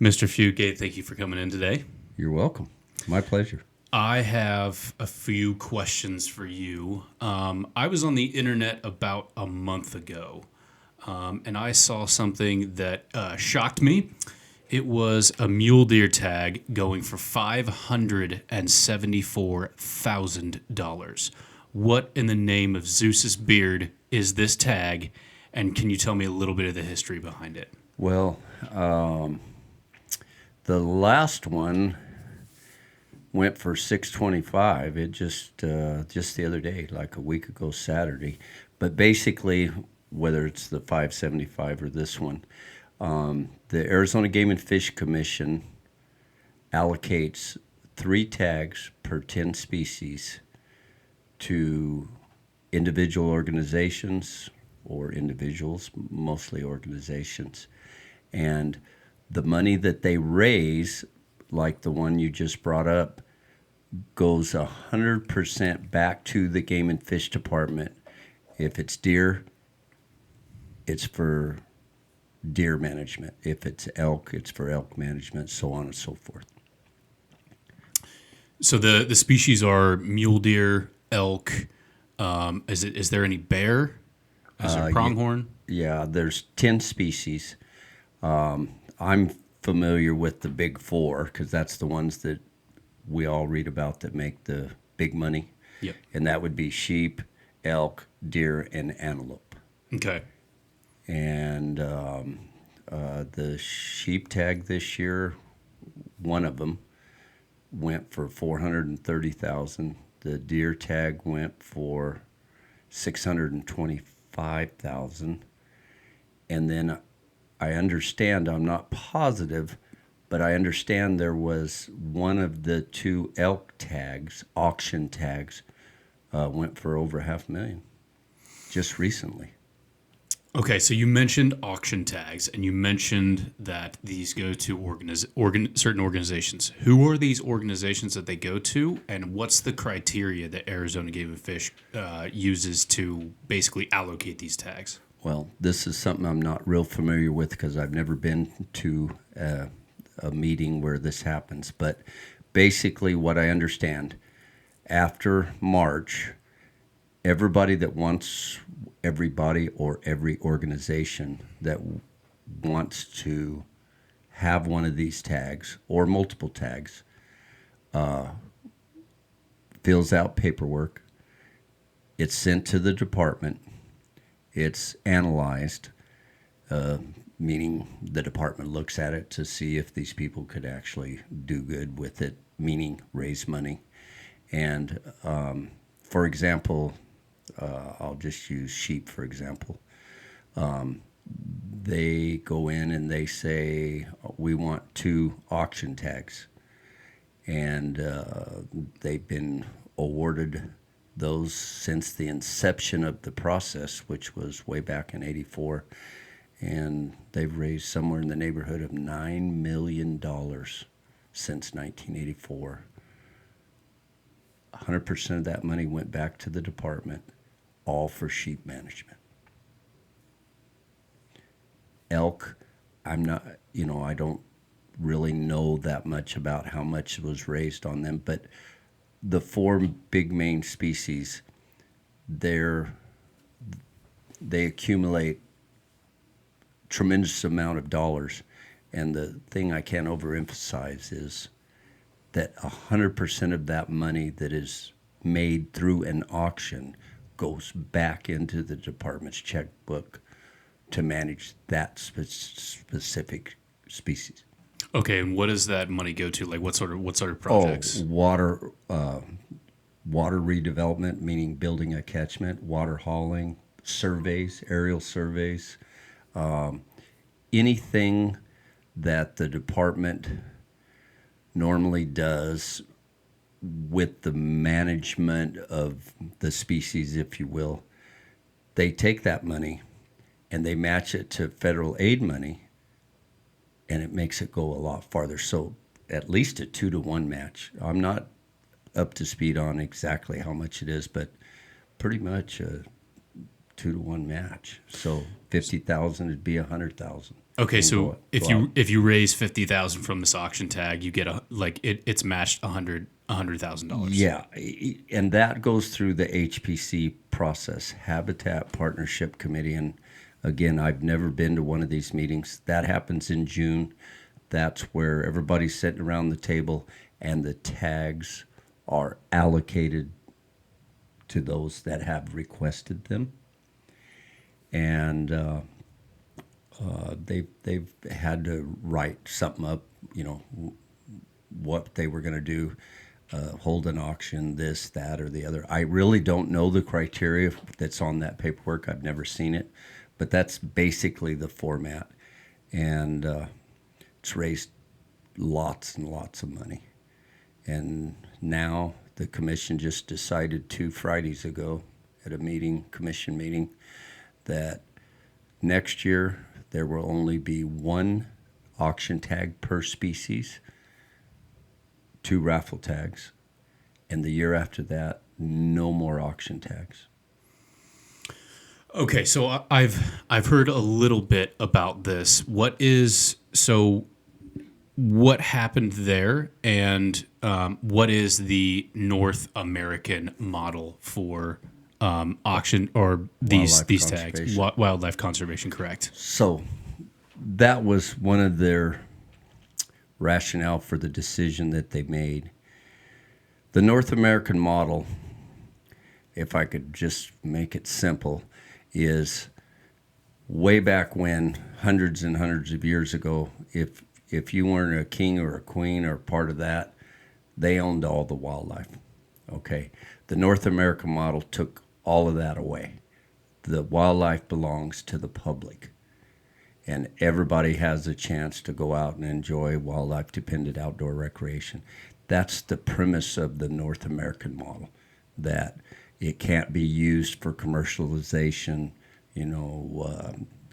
Mr. Fugate, thank you for coming in today. You're welcome. My pleasure. I have a few questions for you. I was on the internet about a month ago, and I saw something that shocked me. It was a mule deer tag going for $574,000. What in the name of Zeus's beard is this tag, and can you tell me a little bit of the history behind it? Well, the last one went for 625. It just the other day, like a week ago Saturday. But basically, whether it's the 575 or this one, the Arizona Game and Fish Commission allocates 3 tags per 10 species to individual organizations or individuals, mostly organizations. And the money that they raise, like the one you just brought up, goes 100% back to the Game and Fish Department. If it's deer, it's for deer management. If it's elk, it's for elk management, so on and so forth. So the species are mule deer, elk. Is there any bear? Is there pronghorn? Yeah, there's 10 species. I'm familiar with the big 4 because that's the ones that we all read about that make the big money. Yep. And that would be sheep, elk, deer, and antelope. Okay. And the sheep tag this year, one of them went for $430,000. The deer tag went for $625,000. And then I understand, I'm not positive, but I understand there was one of the 2 elk tags, auction tags, went for over $500,000 just recently. Okay, so you mentioned auction tags, and you mentioned that these go to certain organizations. Who are these organizations that they go to, and what's the criteria that Arizona Game and Fish uses to basically allocate these tags? Well, this is something I'm not real familiar with because I've never been to a meeting where this happens. But basically what I understand, after March, everybody or every organization that wants to have one of these tags or multiple tags fills out paperwork. It's sent to the department. It's analyzed, meaning the department looks at it to see if these people could actually do good with it, meaning raise money. And for example, I'll just use sheep, for example. They go in and they say, we want 2 auction tags. And they've been awarded those since the inception of the process, which was way back in '84. And they've raised somewhere in the neighborhood of $9 million since 1984. 100% of that money went back to the department, all for sheep management. Elk, I don't really know that much about how much was raised on them, but the 4 big main species, they accumulate tremendous amount of dollars. And the thing I can't overemphasize is that 100% of that money that is made through an auction goes back into the department's checkbook to manage that specific species. Okay, and what does that money go to? Like what sort of projects? Water redevelopment, meaning building a catchment, water hauling, surveys, aerial surveys, anything that the department normally does with the management of the species, if you will. They take that money and they match it to federal aid money, and it makes it go a lot farther. So at least a 2-to-1 match. I'm not up to speed on exactly how much it is, but pretty much a 2-to-1 match. So 50,000 would be 100,000. Okay, and so go out. if you raise 50,000 from this auction tag, you get it's matched $100,000. Yeah, and that goes through the HPC process, Habitat Partnership Committee. And again, I've never been to one of these meetings. That happens in June. That's where everybody's sitting around the table and the tags are allocated to those that have requested them. And they've had to write something up, what they were going to do, hold an auction, this, that, or the other. I really don't know the criteria that's on that paperwork. I've never seen it, but that's basically the format. And it's raised lots and lots of money. And now the commission just decided 2 Fridays ago at a commission meeting, that next year there will only be 1 auction tag per species, 2 raffle tags, and the year after that, no more auction tags. Okay, so I've heard a little bit about this. What happened there, and what is the North American model for auction or these tags? Wildlife conservation, correct? So that was one of their rationale for the decision that they made. The North American model, if I could just make it simple, is way back when, hundreds and hundreds of years ago, if you weren't a king or a queen or part of that, they owned all the wildlife. Okay. The North American model took all of that away. The wildlife belongs to the public, and everybody has a chance to go out and enjoy wildlife-dependent outdoor recreation. That's the premise of the North American model, that it can't be used for commercialization,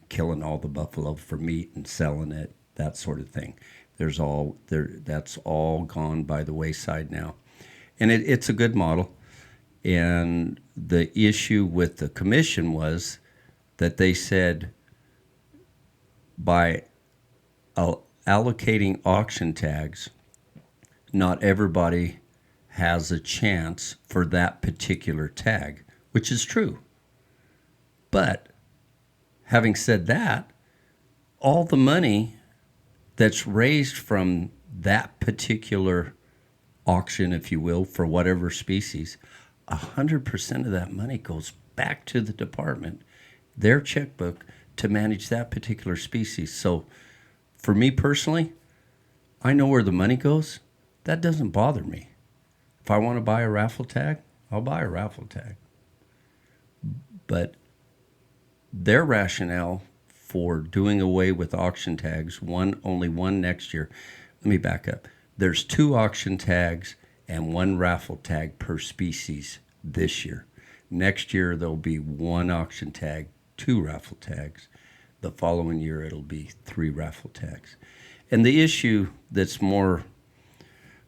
killing all the buffalo for meat and selling it, that sort of thing. That's all gone by the wayside now. And it's a good model. And the issue with the commission was that they said by allocating auction tags, not everybody has a chance for that particular tag, which is true. But having said that, all the money that's raised from that particular auction, if you will, for whatever species, 100% of that money goes back to the department, their checkbook, to manage that particular species. So for me personally, I know where the money goes. That doesn't bother me. If I want to buy a raffle tag, I'll buy a raffle tag. But their rationale for doing away with auction tags, only one next year. Let me back up. There's 2 auction tags and 1 raffle tag per species this year. Next year, there'll be 1 auction tag, 2 raffle tags. The following year, it'll be 3 raffle tags. And the issue that's more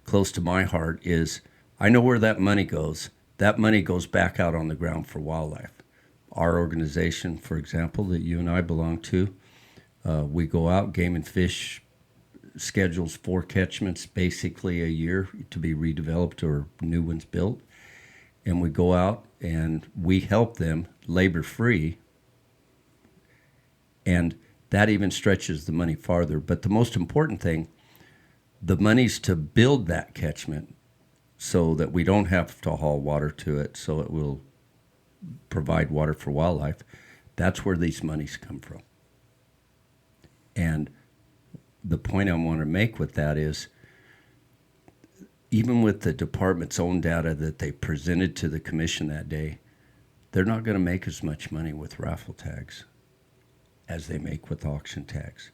close to my heart is I know where that money goes. That money goes back out on the ground for wildlife. Our organization, for example, that you and I belong to, we go out, Game and Fish schedules 4 catchments basically a year to be redeveloped or new ones built. And we go out and we help them labor-free. And that even stretches the money farther. But the most important thing, the money's to build that catchment so that we don't have to haul water to it, so it will provide water for wildlife. That's where these monies come from. And the point I want to make with that is, even with the department's own data that they presented to the commission that day, they're not going to make as much money with raffle tags as they make with auction tags.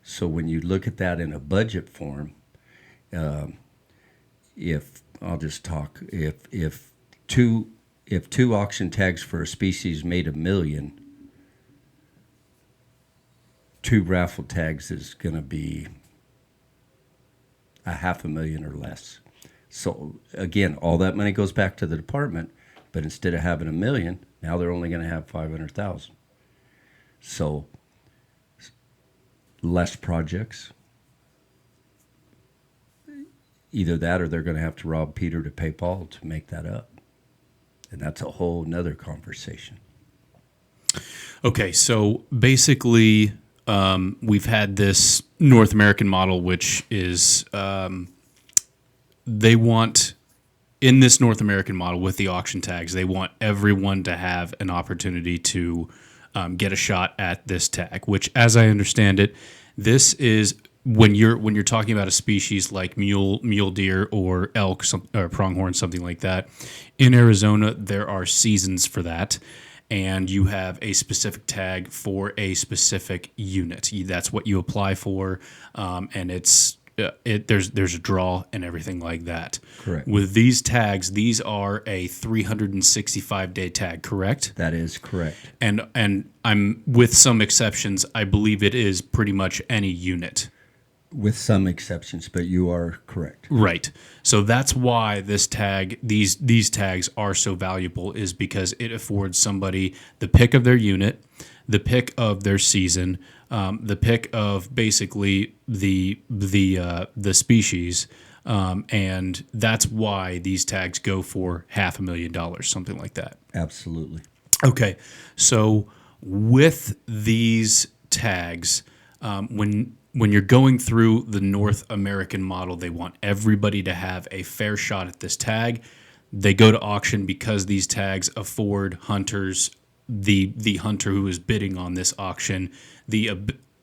So when you look at that in a budget form, if two auction tags for a species made $1 million, 2 raffle tags is going to be $500,000 or less. So again, all that money goes back to the department, but instead of having $1 million, now they're only going to have $500,000. So less projects. Either that or they're going to have to rob Peter to pay Paul to make that up. And that's a whole nother conversation. Okay, so basically, we've had this North American model, which is they want, in this North American model with the auction tags, they want everyone to have an opportunity to get a shot at this tag, which, as I understand it, this is when you're talking about a species like mule deer or elk or pronghorn, something like that. In Arizona, there are seasons for that, and you have a specific tag for a specific unit. That's what you apply for, and there's a draw and everything like that. Correct. With these tags, these are a 365-day tag, correct? That is correct. And I'm, with some exceptions, I believe it is pretty much any unit. With some exceptions, but you are correct. Right. So that's why this tag, these tags are so valuable, is because it affords somebody the pick of their unit, the pick of their season, the pick of basically the species, and that's why these tags go for $500,000, something like that. Absolutely. Okay, so with these tags, when you're going through the North American model, they want everybody to have a fair shot at this tag. They go to auction because these tags afford hunters, the hunter who is bidding on this auction, the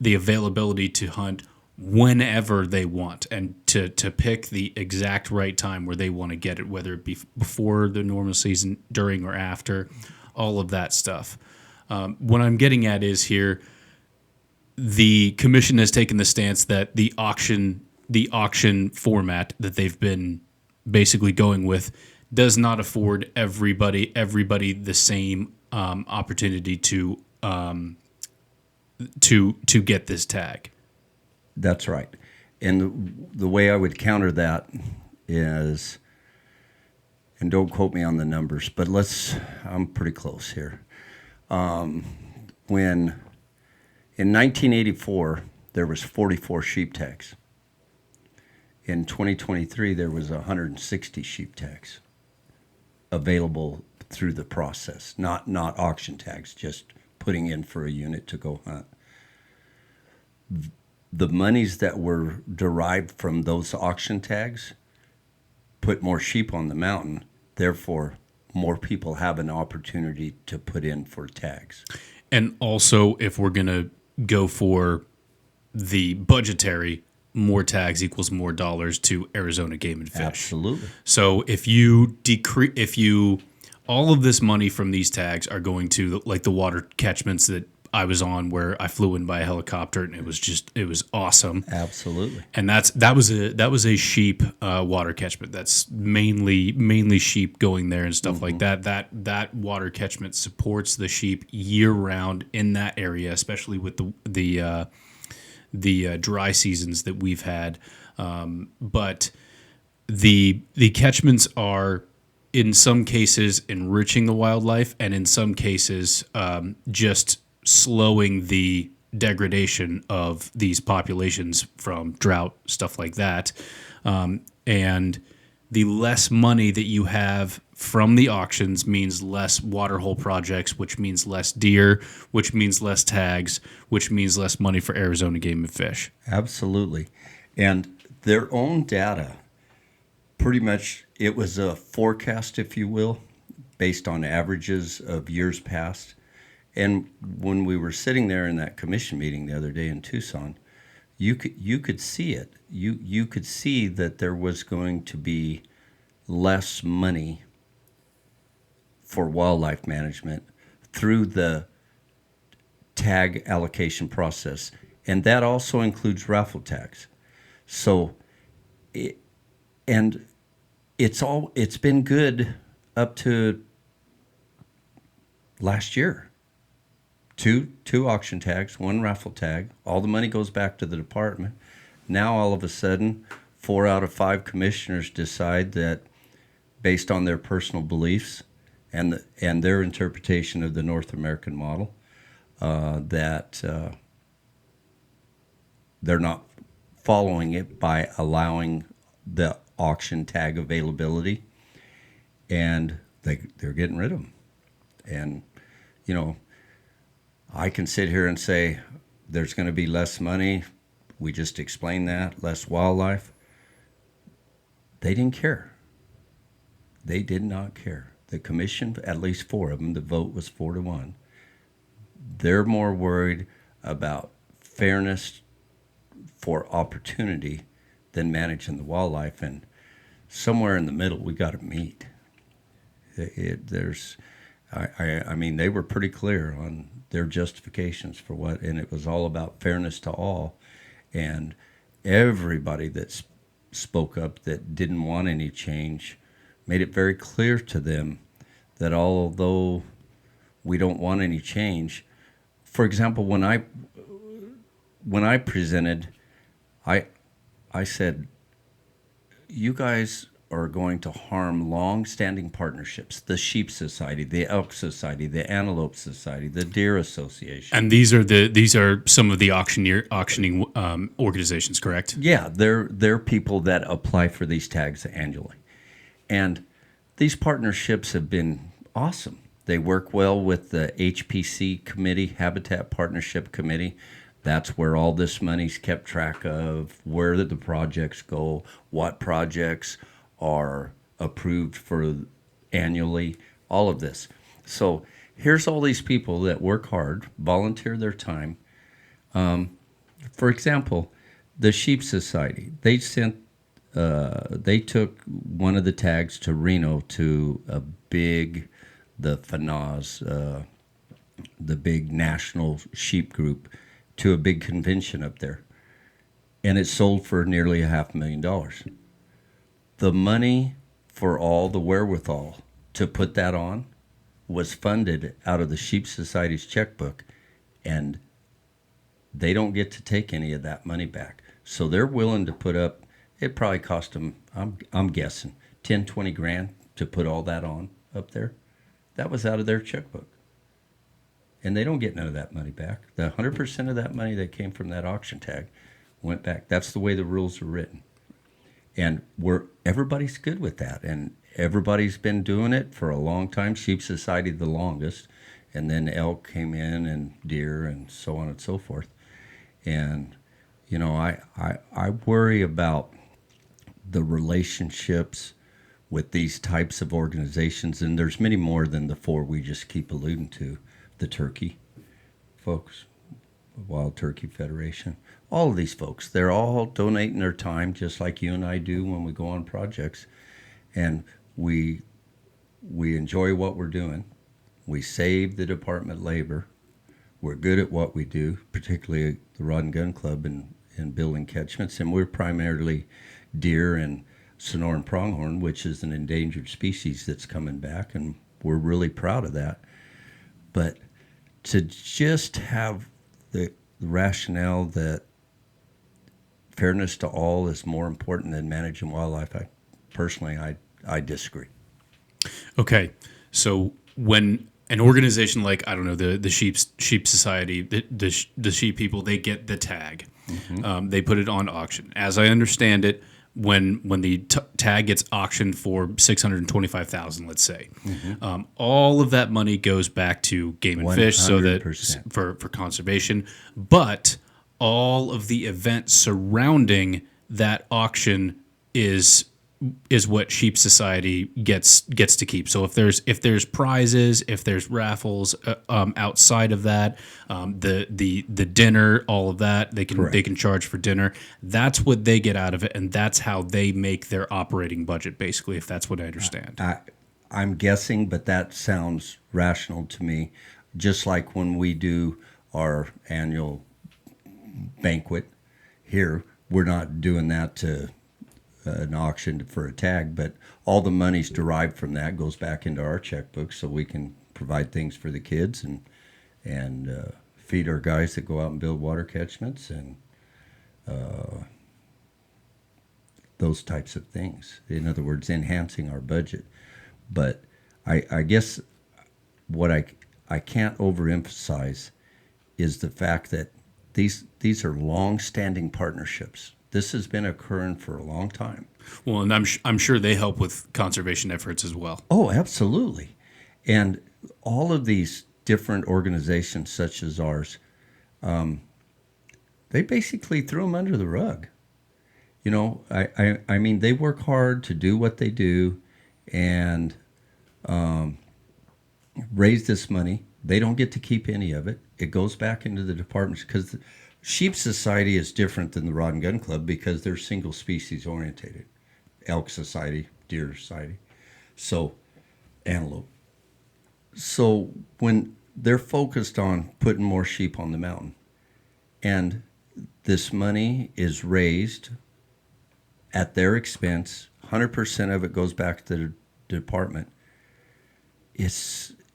availability to hunt whenever they want, and to pick the exact right time where they want to get it, whether it be before the normal season, during, or after, all of that stuff. What I'm getting at is here, the commission has taken the stance that the auction format that they've been basically going with does not afford everybody the same opportunity to get this tag. That's right. And the way I would counter that is, and don't quote me on the numbers, but I'm pretty close here. When in 1984, there was 44 sheep tags. In 2023, there was 160 sheep tags available through the process, not auction tags, just putting in for a unit to go hunt. The monies that were derived from those auction tags put more sheep on the mountain, therefore more people have an opportunity to put in for tags. And also, if we're going to go for the budgetary, more tags equals more dollars to Arizona Game and Fish. Absolutely. So if all of this money from these tags are going to like the water catchments that I was on, where I flew in by a helicopter, and it was awesome. Absolutely. And that was a sheep water catchment. That's mainly sheep going there and stuff like that. That water catchment supports the sheep year round in that area, especially with the dry seasons that we've had. But the catchments are, in some cases, enriching the wildlife, and in some cases just slowing the degradation of these populations from drought, stuff like that. And the less money that you have from the auctions means less waterhole projects, which means less deer, which means less tags, which means less money for Arizona Game and Fish. Absolutely. And their own data, pretty much, it was a forecast, if you will, based on averages of years past. And when we were sitting there in that commission meeting the other day in Tucson, you could see it. You could see that there was going to be less money for wildlife management through the tag allocation process, and that also includes raffle tags. So, it's been good up to last year. Two auction tags, one raffle tag. All the money goes back to the department. Now all of a sudden, 4 out of 5 commissioners decide that, based on their personal beliefs and their interpretation of the North American model, that they're not following it by allowing the auction tag availability, and they're getting rid of them. And, you know, I can sit here and say there's going to be less money. We just explained that, less wildlife. They didn't care. They did not care. The commission, at least 4 of them, the vote was 4-1. They're more worried about fairness for opportunity than managing the wildlife. And somewhere in the middle, we got to meet. I mean, they were pretty clear on their justifications for what, and it was all about fairness to all. And everybody that spoke up that didn't want any change made it very clear to them that although we don't want any change, for example, when I presented, I said, you guys are going to harm long-standing partnerships, the Sheep Society, the Elk Society, the Antelope Society, the Deer Association. And these are some of the auctioning organizations, correct? Yeah, they're people that apply for these tags annually. And these partnerships have been awesome. They work well with the HPC committee, Habitat Partnership Committee. That's where all this money's kept track of, where the projects go, what projects are approved for annually, all of this. So here's all these people that work hard, volunteer their time. For example, the Sheep Society, they took one of the tags to Reno to the FNAS, the big national sheep group, to a big convention up there. And it sold for nearly $500,000. The money for all the wherewithal to put that on was funded out of the Sheep Society's checkbook, and they don't get to take any of that money back. So they're willing to put up, it probably cost them, I'm guessing, 10, 20 grand to put all that on up there. That was out of their checkbook. And they don't get none of that money back. The 100% of that money that came from that auction tag went back. That's the way the rules are written. And everybody's good with that. And everybody's been doing it for a long time. Sheep Society the longest. And then elk came in, and deer, and so on and so forth. And, you know, I worry about the relationships with these types of organizations. And there's many more than the 4 we just keep alluding to. The turkey folks, Wild Turkey Federation, all of these folks, they're all donating their time just like you and I do when we go on projects. And we enjoy what we're doing. We save the department labor. We're good at what we do, particularly the Rod and Gun Club and building catchments. And we're primarily deer and Sonoran pronghorn, which is an endangered species that's coming back, and we're really proud of that. But to just have the rationale that fairness to all is more important than managing wildlife, I disagree. Okay, so when an organization like, I don't know, the Sheep Society, the sheep people, they get the tag, they put it on auction. As I understand it, when the tag gets auctioned for $625,000, let's say, all of that money goes back to Game and Fish, so that for conservation. But all of the events surrounding that auction is what Sheep Society gets to keep. So if there's prizes, if there's raffles outside of that, the dinner, all of that, they can charge for dinner. That's what they get out of it, and that's how they make their operating budget, basically, if that's what I understand. I'm guessing, but that sounds rational to me. Just like when we do our annual banquet here, we're not doing that to an auction for a tag, but all the money's derived from that goes back into our checkbook, so we can provide things for the kids and feed our guys that go out and build water catchments and those types of things. In other words, enhancing our budget. But I guess what I can't overemphasize is the fact that these are long-standing partnerships. This has been occurring for a long time. Well, and I'm sure they help with conservation efforts as well. Oh, absolutely. And all of these different organizations, such as ours, they basically threw them under the rug. You know, I mean, they work hard to do what they do and raise this money. They don't get to keep any of it. It goes back into the departments because the Sheep Society is different than the Rod and Gun Club because they're single species orientated. Elk Society, Deer Society, so antelope. So when they're focused on putting more sheep on the mountain, and this money is raised at their expense, 100% of it goes back to the department. It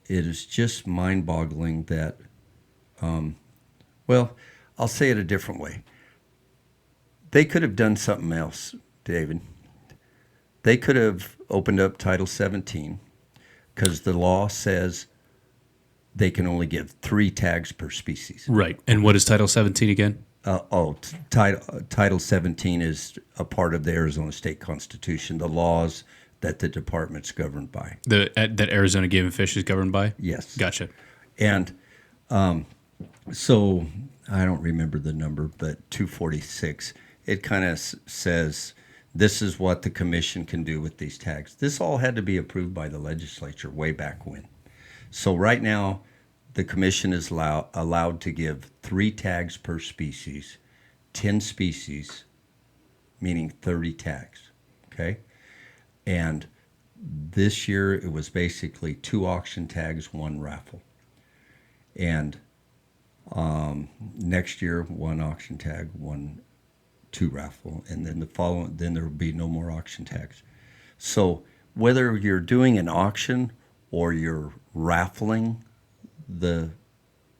is just mind-boggling that, well, I'll say it a different way. They could have done something else, David. They could have opened up Title 17 because the law says they can only give 3 tags per species. Right. And what is Title 17 again? Title 17 is a part of the Arizona State Constitution, the laws that the department's governed by. That Arizona Game and Fish is governed by? Yes. Gotcha. And so I don't remember the number, but 246, it kind of says this is what the commission can do with these tags. This all had to be approved by the legislature way back when. So right now, the commission is allowed to give 3 tags per species, 10 species, meaning 30 tags, okay? And this year, it was basically 2 auction tags, 1 raffle. And next year, 1 auction tag, 2 raffle, and then then there will be no more auction tags. So whether you're doing an auction or you're raffling the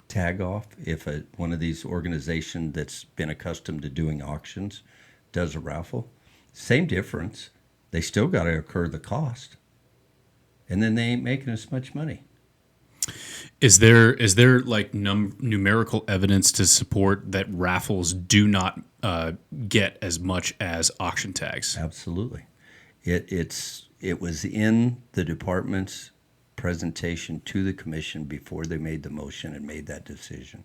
tag off, if one of these organizations that's been accustomed to doing auctions does a raffle, same difference. They still got to incur the cost, and then they ain't making as much money. Is there like numerical evidence to support that raffles do not get as much as auction tags? Absolutely. It was in the department's presentation to the commission before they made the motion and made that decision.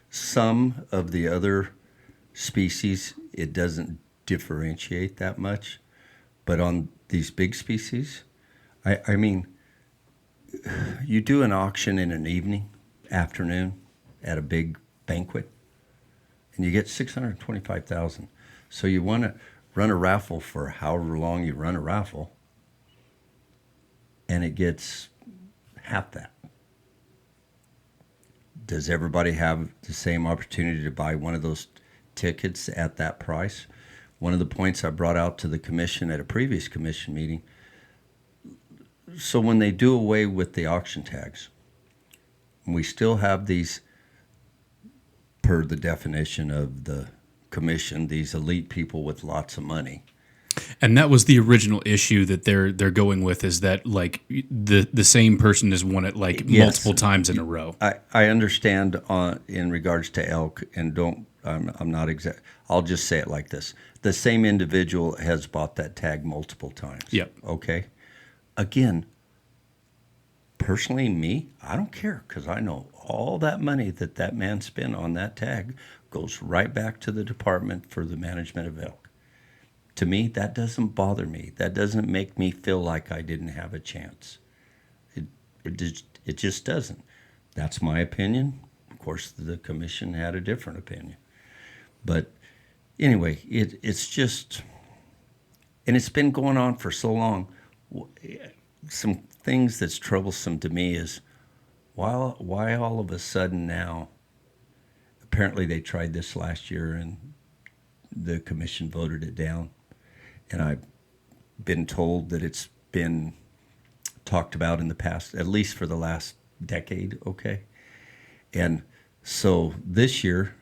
Some of the other species, it doesn't differentiate that much, but on these big species, I mean, you do an auction in an afternoon at a big banquet, and you get $625,000. So you want to run a raffle for however long you run a raffle, and it gets half that. Does everybody have the same opportunity to buy one of those tickets at that price? One of the points I brought out to the commission at a previous commission meeting, so when they do away with the auction tags, we still have these, per the definition of the commission, these elite people with lots of money. And that was the original issue that they're going with, is that like the same person has won it like multiple times in a row. I understand in regards to elk, and I'm not exact. I'll just say it like this: the same individual has bought that tag multiple times. Yep. Okay. Again, personally, me, I don't care, because I know all that money that man spent on that tag goes right back to the department for the management of elk. To me, that doesn't bother me. That doesn't make me feel like I didn't have a chance. It just doesn't. That's my opinion. Of course, the commission had a different opinion. But anyway, it's just, and it's been going on for so long. Some things that's troublesome to me is why all of a sudden now, apparently they tried this last year and the commission voted it down. And I've been told that it's been talked about in the past, at least for the last decade, okay? And so this year,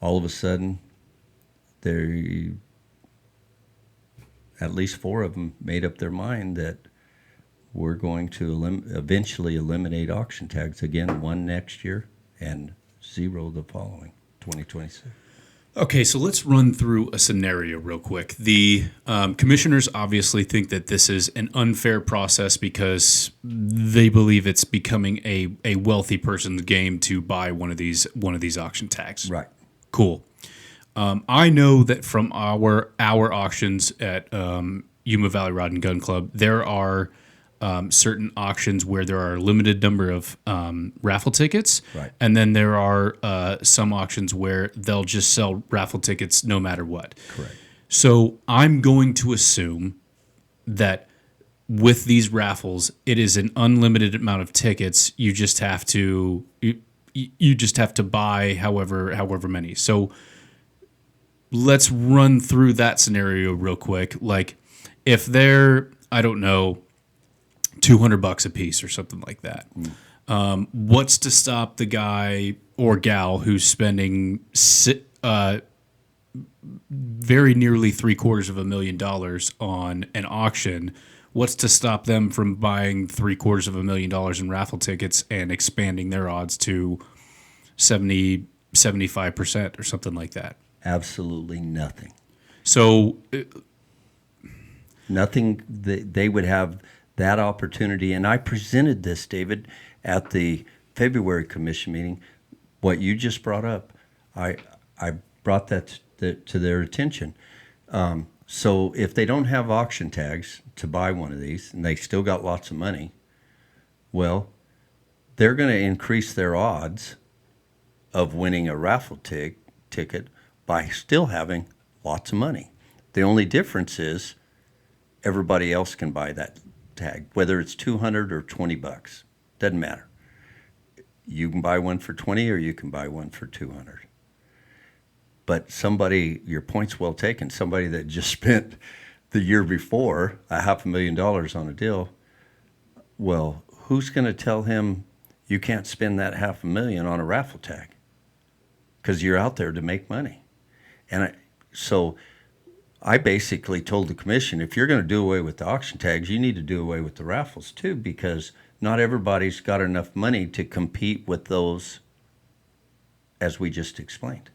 all of a sudden, at least 4 of them made up their mind that we're going to eventually eliminate auction tags again, 1 next year and zero the following 2026. Okay, so let's run through a scenario real quick. The commissioners obviously think that this is an unfair process because they believe it's becoming a wealthy person's game to buy one of these auction tags. Right. Cool. I know that from our auctions at Yuma Valley Rod and Gun Club, there are certain auctions where there are a limited number of raffle tickets, Right. and then there are some auctions where they'll just sell raffle tickets no matter what. Correct. So I'm going to assume that with these raffles, it is an unlimited amount of tickets. You just have to you just have to buy however many. So let's run through that scenario real quick. Like if they're, I don't know, $200 a piece or something like that. What's to stop the guy or gal who's spending very nearly $750,000 on an auction? What's to stop them from buying $750,000 in raffle tickets and expanding their odds to 75% or something like that? Absolutely nothing. So Nothing. They would have that opportunity. And I presented this, David, at the February commission meeting. What you just brought up, I brought that to their attention. So if they don't have auction tags to buy one of these and they still got lots of money, well, they're going to increase their odds of winning a raffle ticket by still having lots of money. The only difference is everybody else can buy that tag, whether it's $200 or $20, doesn't matter. You can buy one for 20 or you can buy one for 200. But somebody, your point's well taken, somebody that just spent the year before $500,000 on a deal, well, who's going to tell him you can't spend that $500,000 on a raffle tag? Because you're out there to make money. And so I basically told the commission, if you're going to do away with the auction tags, you need to do away with the raffles too, because not everybody's got enough money to compete with those, as we just explained.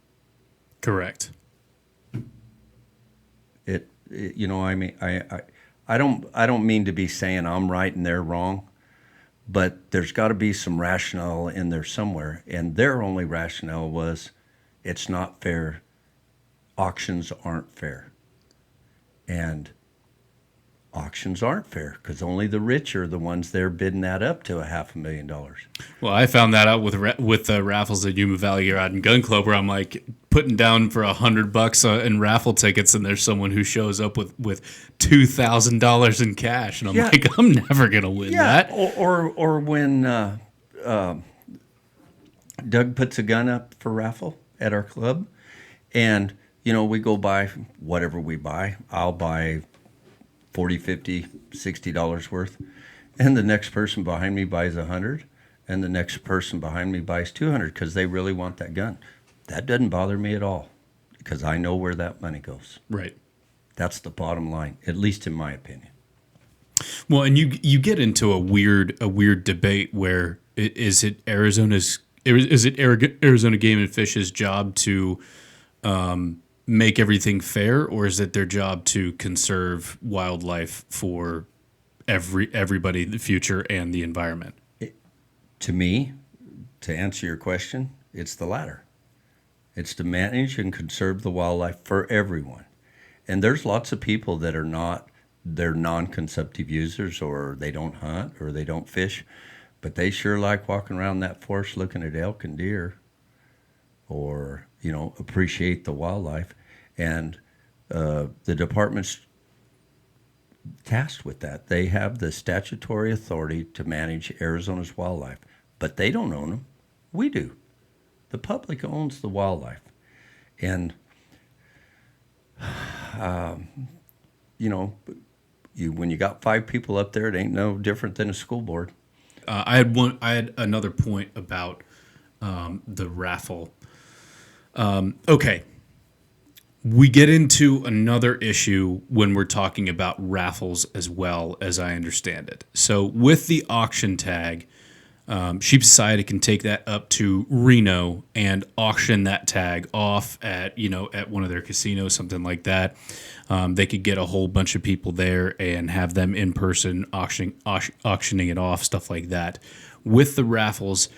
correct. I mean, I don't mean to be saying I'm right and they're wrong, but there's got to be some rationale in there somewhere. And their only rationale was, it's not fair. Auctions aren't fair. And auctions aren't fair because only the rich are the ones they're bidding that up to $500,000. Well, I found that out with the raffles at Yuma Valley Rod and Gun Club, where I'm like putting down for $100 in raffle tickets, and there's someone who shows up with $2,000 in cash, and I'm like, I'm never gonna win that. Or when Doug puts a gun up for raffle at our club, and we go buy whatever we buy. I'll buy $40, $50, $60 worth, and the next person behind me buys $100, and the next person behind me buys $200 because they really want that gun. That doesn't bother me at all because I know where that money goes. Right. That's the bottom line, at least in my opinion. Well, and you get into a weird debate where is it Arizona Game and Fish's job to make everything fair, or is it their job to conserve wildlife for everybody, the future, and the environment? To me, to answer your question, it's the latter. It's to manage and conserve the wildlife for everyone. And there's lots of people that are not, they're non-consumptive users, or they don't hunt, or they don't fish, but they sure like walking around that forest looking at elk and deer, or appreciate the wildlife. And the department's tasked with that. They have the statutory authority to manage Arizona's wildlife, but they don't own them. We do. The public owns the wildlife. And, when you got 5 people up there, it ain't no different than a school board. I had another point about the raffle. Okay. We get into another issue when we're talking about raffles as well, as I understand it. So with the auction tag, Sheep Society can take that up to Reno and auction that tag off at one of their casinos, something like that. They could get a whole bunch of people there and have them in person auctioning it off, stuff like that. With the raffles,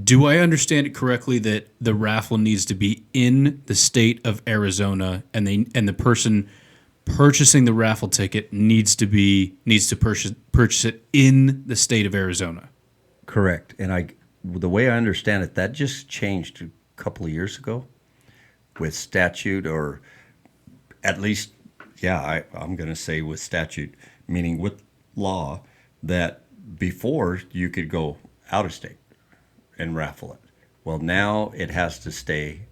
do I understand it correctly that the raffle needs to be in the state of Arizona, and the person purchasing the raffle ticket needs to purchase it in the state of Arizona? Correct. And the way I understand it, that just changed a couple of years ago with statute, or at least, I'm going to say with statute, meaning with law, that before you could go out of state and raffle it. Well, now it has to stay.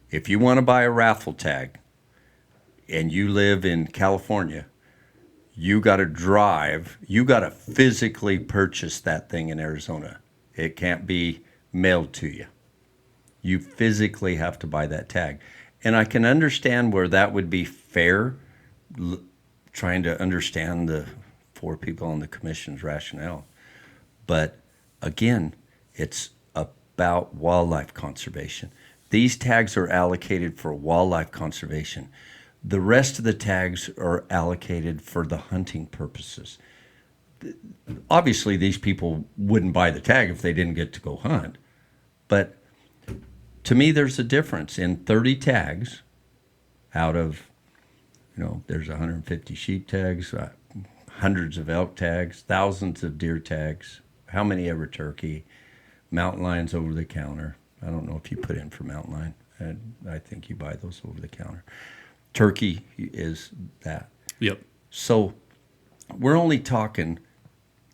If you want to buy a raffle tag and you live in California, you got to physically purchase that thing in Arizona. It can't be mailed to you. You physically have to buy that tag. And I can understand where that would be fair, trying to understand the 4 people on the commission's rationale. But again, it's about wildlife conservation. These tags are allocated for wildlife conservation. The rest of the tags are allocated for the hunting purposes. Obviously, these people wouldn't buy the tag if they didn't get to go hunt. But to me, there's a difference in 30 tags out of, there's 150 sheep tags, hundreds of elk tags, thousands of deer tags, how many ever turkey, mountain lions over the counter. I don't know if you put in for mountain lion. I think you buy those over the counter. Turkey is that. Yep. So we're only talking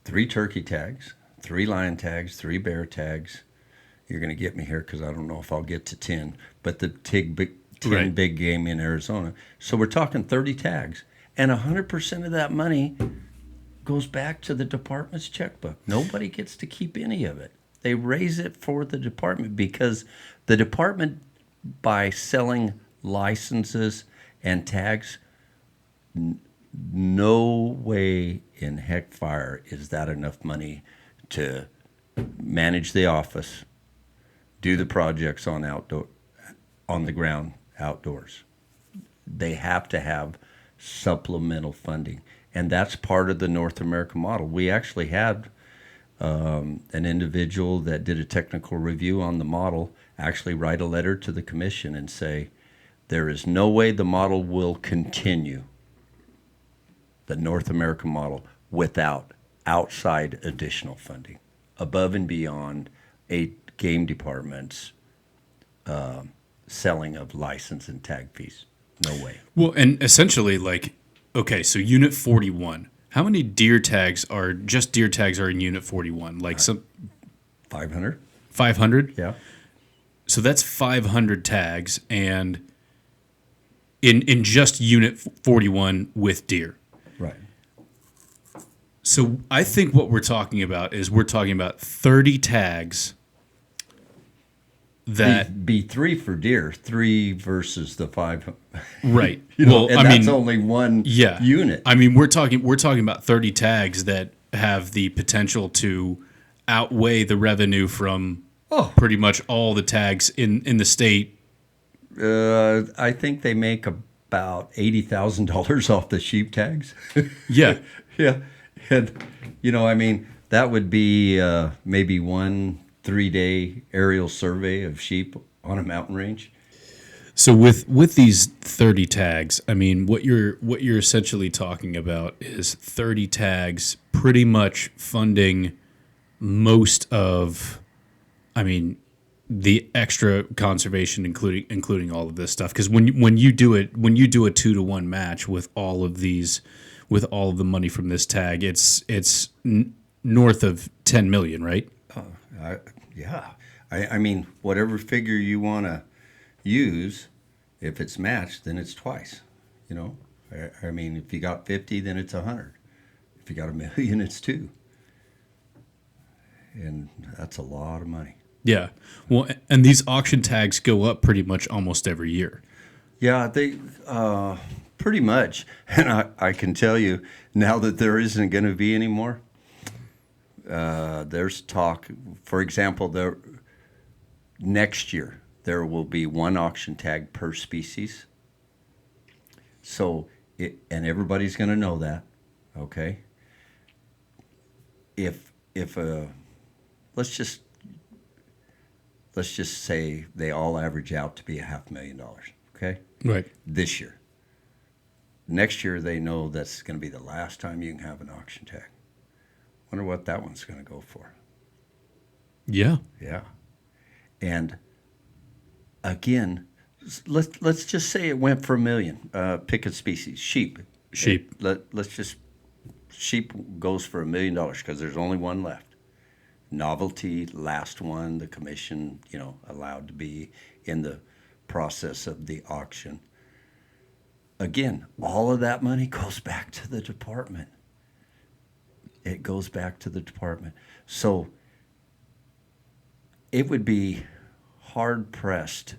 3 turkey tags, 3 lion tags, 3 bear tags. You're going to get me here because I don't know if I'll get to 10, but the 10 Right. big game in Arizona. So we're talking 30 tags, and 100% of that money goes back to the department's checkbook. Nobody gets to keep any of it. They raise it for the department because the department, by selling licenses and tags, no way in heck fire is that enough money to manage the office, do the projects on the ground outdoors. They have to have supplemental funding, and that's part of the North American model. We actually had an individual that did a technical review on the model actually write a letter to the commission and say, there is no way the model will continue, the North American model, without outside additional funding, above and beyond a game department's selling of license and tag fees. No way. Well, and essentially, so Unit 41, how many deer tags are in Unit 41? Like some 500? 500? Yeah. So that's 500 tags, and in just Unit 41 with deer. Right. So I think what we're talking about is 30 tags that Be 3 for deer, 3 versus the 5. right. Well, and that's only one unit. I mean, we're talking about 30 tags that have the potential to outweigh the revenue from pretty much all the tags in the state. I think they make about $80,000 off the sheep tags. Yeah. Yeah. And, that would be maybe 1 3-day aerial survey of sheep on a mountain range. So with these 30 tags, I mean, what you're essentially talking about is 30 tags pretty much funding most of, the extra conservation, including all of this stuff. Because when you do a 2-to-1 match with all of the money from this tag, it's north of 10 million, right? Yeah. I mean, whatever figure you want to use, if it's matched, then it's twice. I mean, if you got 50, then it's 100. If you got $1 million, it's 2. And that's a lot of money. Yeah. Well, and these auction tags go up pretty much almost every year. Yeah, they pretty much. And I can tell you now that there isn't going to be any more, There's talk, for example, next year there will be one auction tag per species. So, and everybody's going to know that, okay? If let's just say they all average out to be $500,000, okay? Right. This year. Next year, they know that's going to be the last time you can have an auction tag. Wonder what that one's going to go for. Yeah. Yeah. And again, let's just say it went for $1 million. Pick a species, sheep. Sheep. Sheep goes for $1 million because there's only one left. Novelty, last one, the commission, allowed to be in the process of the auction. Again, all of that money goes back to the department. It goes back to the department. So it would be hard pressed.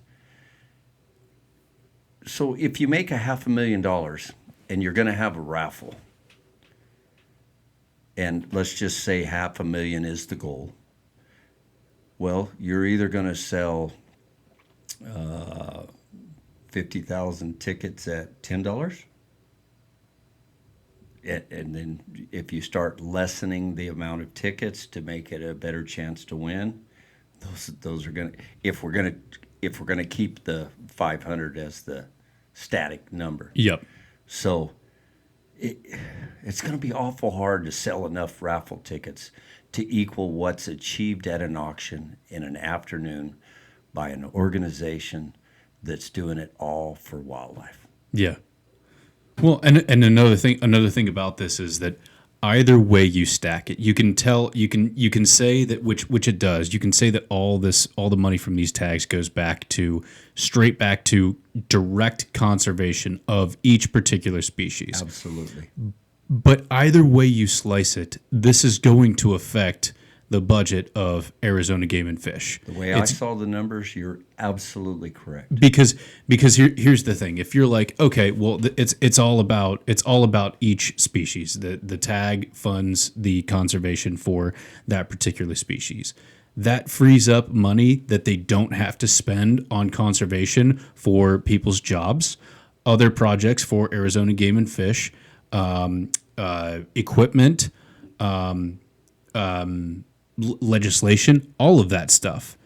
So if you make $500,000 and you're going to have a raffle, and let's just say $500,000 is the goal, well, you're either going to sell 50,000 tickets at $10, and then if you start lessening the amount of tickets to make it a better chance to win, those are going to, if we're going to keep the 500 as the static number. Yep. So it's going to be awful hard to sell enough raffle tickets to equal what's achieved at an auction in an afternoon by an organization that's doing it all for wildlife. Yeah. Well, and another thing about this is that either way you stack it, you can tell, you can say that which it does. You can say that all the money from these tags goes straight back to direct conservation of each particular species. Absolutely. But either way you slice it, this is going to affect the budget of Arizona Game and Fish. The way I saw the numbers, you're absolutely correct. Because here's the thing: if you're like, okay, well, it's all about each species. The tag funds the conservation for that particular species. That frees up money that they don't have to spend on conservation for people's jobs, other projects for Arizona Game and Fish, equipment, legislation, all of that stuff.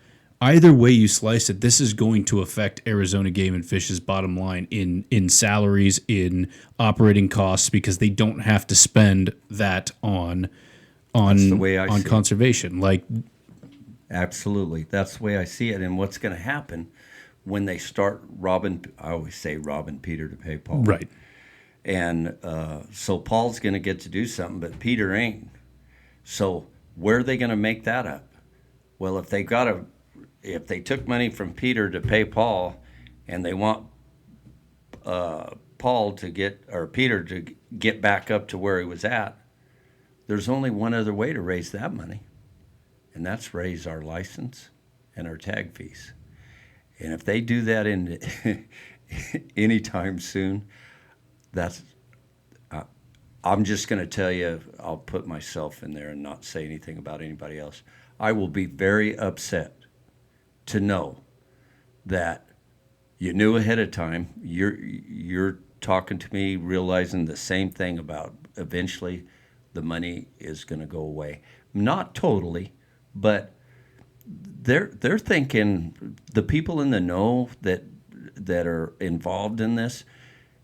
Either way you slice it, this is going to affect Arizona Game and Fish's bottom line in salaries, in operating costs, because they don't have to spend that on conservation. Like, absolutely, that's the way I see it. And what's going to happen when they start robbing? I always say robbing Peter to pay Paul. Right. And so Paul's going to get to do something, but Peter ain't. So where are they going to make that up? Well, if they took money from Peter to pay Paul, and they want Peter to get back up to where he was at, there's only one other way to raise that money, and that's raise our license and our tag fees. And if they do that in anytime soon, I'm just going to tell you, I'll put myself in there and not say anything about anybody else. I will be very upset to know that you knew ahead of time. You're talking to me, realizing the same thing about eventually the money is going to go away. Not totally, but they're thinking, the people in the know that are involved in this,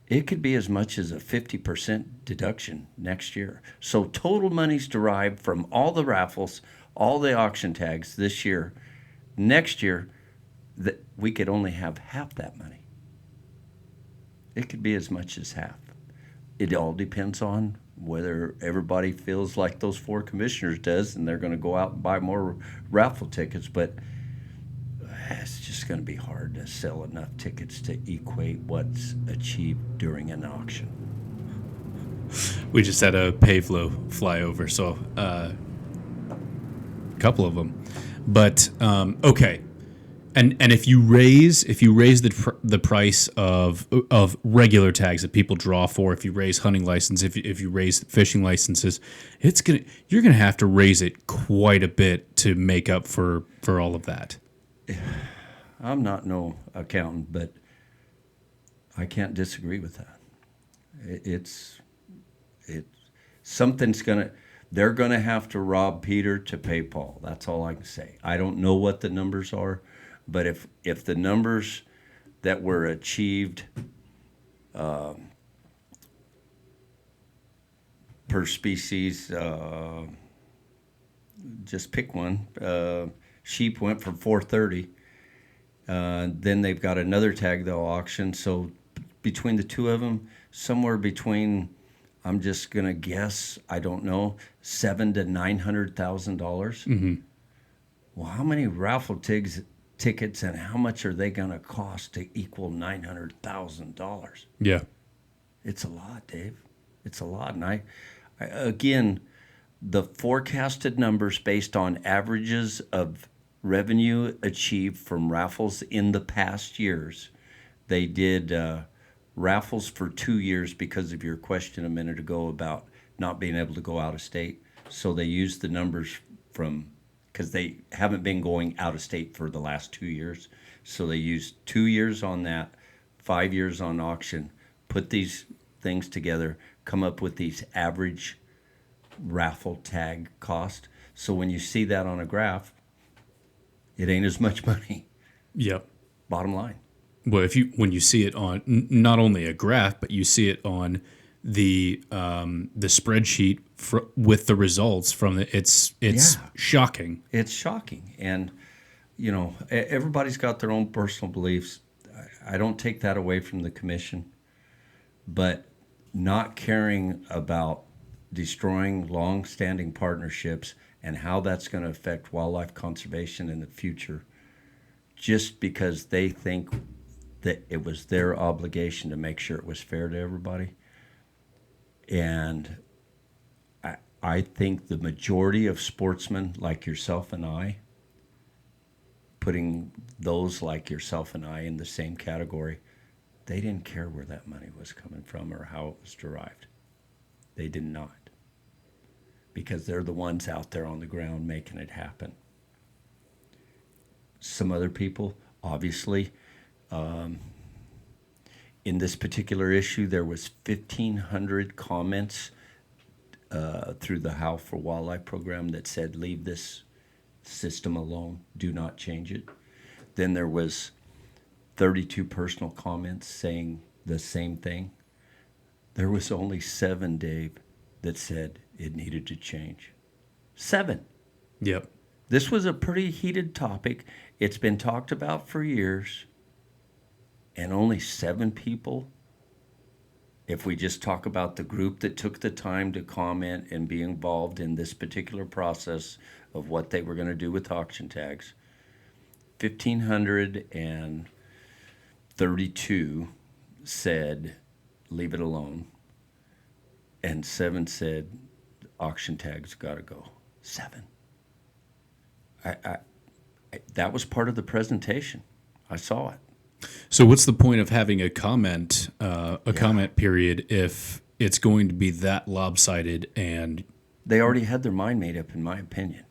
it could be as much as a 50% deduction next year. So total money's derived from all the raffles, all the auction tags this year. Next year, that we could only have half that money. It could be as much as half. It all depends on whether everybody feels like those 4 commissioners does, and they're going to go out and buy more raffle tickets. But it's just going to be hard to sell enough tickets to equate what's achieved during an auction. We just had a Pavlo fly over, so a couple of them. But, okay. And if you raise the price of regular tags that people draw for, if you raise hunting license, if you raise fishing licenses, you're gonna have to raise it quite a bit to make up for all of that. I'm not no accountant, but I can't disagree with that. It's something's they're gonna have to rob Peter to pay Paul. That's all I can say. I don't know what the numbers are, but if the numbers that were achieved per species, just pick one. Sheep went for 430. Then they've got another tag they'll auction. So between the two of them, somewhere between, I'm just gonna guess, I don't know, $700,000 to $900,000. Mm-hmm. Well, how many raffle tickets and how much are they gonna cost to equal $900,000? Yeah, it's a lot, Dave. It's a lot, and I again, the forecasted numbers based on averages of revenue achieved from raffles in the past years. They did raffles for 2 years because of your question a minute ago about not being able to go out of state. So they used the numbers because they haven't been going out of state for the last 2 years. So they used 2 years on that, 5 years on auction, put these things together, come up with these average raffle tag cost. So when you see that on a graph, it ain't as much money. Yep. Bottom line. Well, when you see it on not only a graph, but you see it on the spreadsheet with the results from it's shocking. It's shocking, and everybody's got their own personal beliefs. I don't take that away from the commission, but not caring about destroying long-standing partnerships and how that's going to affect wildlife conservation in the future, just because they think that it was their obligation to make sure it was fair to everybody. And I think the majority of sportsmen like yourself and I, putting those like yourself and I in the same category, they didn't care where that money was coming from or how it was derived. They did not. Because they're the ones out there on the ground making it happen. Some other people, obviously, in this particular issue, there was 1,500 comments through the Howl for Wildlife program that said, leave this system alone, do not change it. Then there was 32 personal comments saying the same thing. There was only 7, Dave, that said it needed to change. 7. Yep. This was a pretty heated topic. It's been talked about for years, and only 7 people. If we just talk about the group that took the time to comment and be involved in this particular process of what they were going to do with auction tags, 1,532 said, leave it alone, and 7 said, auction tags got to go. 7. That was part of the presentation. I saw it. So what's the point of having a comment period if it's going to be that lopsided? And they already had their mind made up, in my opinion.